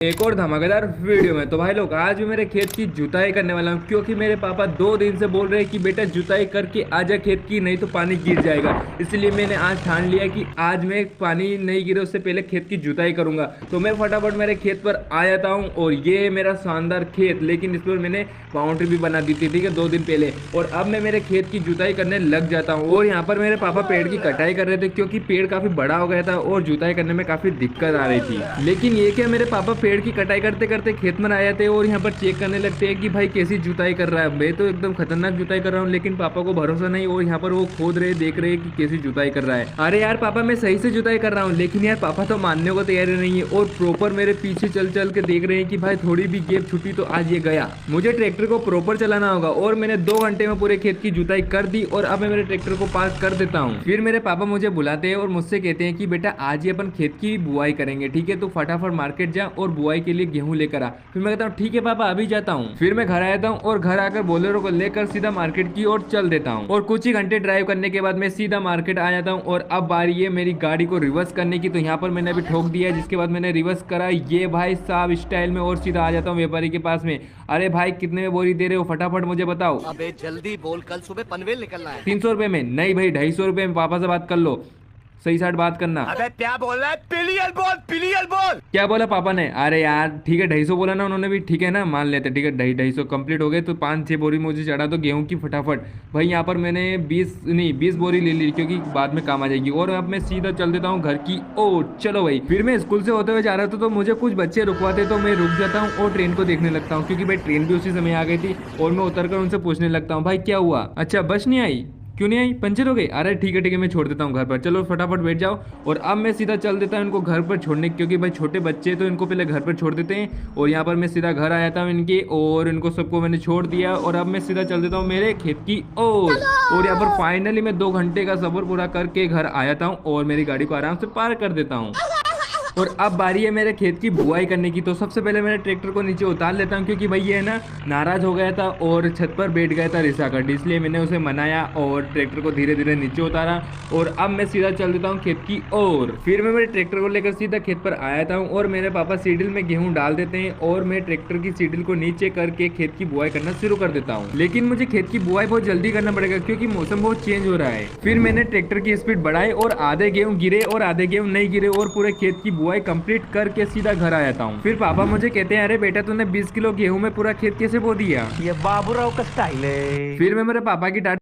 एक और धमाकेदार वीडियो में। तो भाई लोग आज भी मेरे खेत की जुताई करने वाला हूँ, क्योंकि मेरे पापा 2 दिन से बोल रहे हैं कि बेटा जुताई करके आजा खेत की, नहीं तो पानी गिर जाएगा। इसलिए मैंने आज ठान लिया कि आज मैं पानी नहीं गिरे उससे पहले खेत की जुताई करूंगा। तो मैं फटाफट मेरे खेत पर आ जाता हूँ और ये मेरा शानदार खेत, लेकिन इस पर मैंने बाउंड्री भी बना दी थी, ठीक है, 2 दिन पहले। और अब मैं मेरे खेत की जुताई करने लग जाता हूँ। और यहाँ पर मेरे पापा पेड़ की कटाई कर रहे थे, क्योंकि पेड़ काफी बड़ा हो गया था और जुताई करने में काफी दिक्कत आ रही थी। लेकिन ये क्या, मेरे पापा पेड़ की कटाई करते करते खेत में आ जाते हैं और यहाँ पर चेक करने लगते हैं कि भाई कैसी जुताई कर रहा है। मैं तो एकदम खतरनाक जुताई कर रहा हूँ, लेकिन पापा को भरोसा नहीं और यहाँ पर वो खोद रहे, देख रहे हैं कि कैसी जुताई कर रहा है। अरे यार पापा, मैं सही से जुताई कर रहा हूँ, लेकिन यार पापा तो मानने को तैयार नहीं है और प्रॉपर मेरे पीछे चल चल के देख रहे हैं कि भाई थोड़ी भी गैप छुटी तो आज ये गया। मुझे ट्रैक्टर को प्रॉपर चलाना होगा और मैंने 2 घंटे में पूरे खेत की जुताई कर दी और अब मैं मेरे ट्रैक्टर को पार्क कर देता हूँ। फिर मेरे पापा मुझे बुलाते हैं और मुझसे कहते हैं कि बेटा आज ही अपन खेत की बुआई करेंगे, ठीक है, तो फटाफट मार्केट जा और बुआई के लिए गेहूं लेकर आ। फिर मैं कहता हूँ ठीक है पापा, अभी जाता हूँ। फिर मैं घर आता हूँ और घर आकर बोलेरो को लेकर सीधा मार्केट की ओर चल देता हूँ। और कुछ ही घंटे ड्राइव करने के बाद मैं सीधा मार्केट आ जाता हूँ। और अब बारी है मेरी गाड़ी को रिवर्स करने की, तो यहाँ पर मैंने अभी ठोक दिया, जिसके बाद मैंने रिवर्स करा ये भाई साहब स्टाइल में और सीधा आ जाता हूँ व्यापारी के पास में। अरे भाई कितने में बोरी दे रहे हो, फटाफट मुझे बताओ। अबे जल्दी बोल, कल सुबह पनवेल निकलना है। 300 रुपए में? नहीं भाई, 250 रुपए में। पापा से बात कर लो, सही साठ बात करना। अबे क्या बोल रहा है? पिलियल बोल, पिलियल बोल। क्या बोला पापा ने? अरे यार ठीक है, 250 बोला ना उन्होंने भी, ठीक है ना, मान लेते, ठीक है, 250 कंप्लीट हो गए। तो 5-6 बोरी मुझे चढ़ा दो गेहूं की फटाफट। भाई यहाँ पर मैंने 20 बोरी ले ली, क्योंकि बाद में काम आ जाएगी। और अब मैं सीधा चल देता हूँ घर की ओर। चलो भाई, फिर मैं स्कूल से होते हुए जा रहा था तो मुझे कुछ बच्चे रुकवाते, तो मैं रुक जाता हूँ और ट्रेन को देखने लगता हूँ, क्योंकि भाई ट्रेन भी उसी समय आ गई थी। और मैं उतर कर उनसे पूछने लगता हूँ भाई क्या हुआ, अच्छा बस नहीं आई, क्यों नहीं आई, पंचर हो गई? अरे ठीक है मैं छोड़ देता हूँ घर पर, चलो फटाफट बैठ जाओ। और अब मैं सीधा चल देता हूँ इनको घर पर छोड़ने, क्योंकि भाई छोटे बच्चे तो इनको पहले घर पर छोड़ देते हैं। और यहाँ पर मैं सीधा घर आ जाता हूँ इनके, और इनको सबको मैंने छोड़ दिया। और अब मैं सीधा चल देता हूँ मेरे खेत की ओर। और यहाँ पर फाइनली मैं 2 घंटे का सफर पूरा करके घर आ जाता हूँ और मेरी गाड़ी को आराम से पार्क कर देता हूँ। और अब बारी है मेरे खेत की बुआई करने की। तो सबसे पहले मैंने ट्रैक्टर को नीचे उतार लेता हूँ, क्योंकि भाई ये है ना नाराज हो गया था और छत पर बैठ गया था रिसाकर, इसलिए मैंने उसे मनाया और ट्रैक्टर को धीरे धीरे नीचे उतारा। और अब मैं सीधा चल देता हूँ खेत की ओर। फिर मैं मेरे ट्रैक्टर को लेकर सीधा खेत पर आया था और मेरे पापा सीडिल में गेहूं डाल देते हैं और मैं ट्रैक्टर की सीडिल को नीचे करके खेत की बुआई करना शुरू कर देता हूँ। लेकिन मुझे खेत की बुआई बहुत जल्दी करना पड़ेगा, क्योंकि मौसम बहुत चेंज हो रहा है। फिर मैंने ट्रैक्टर की स्पीड बढ़ाई और आधे गेहूं गिरे और आधे गेहूं नहीं गिरे, और पूरे खेत की बुआई कंप्लीट करके सीधा घर आ जाता हूँ। फिर पापा मुझे कहते हैं अरे बेटा तूने 20 किलो गेहूं में पूरा खेत कैसे बो दिया? ये बाबूराव का स्टाइल है। फिर मैं मेरे पापा की डांट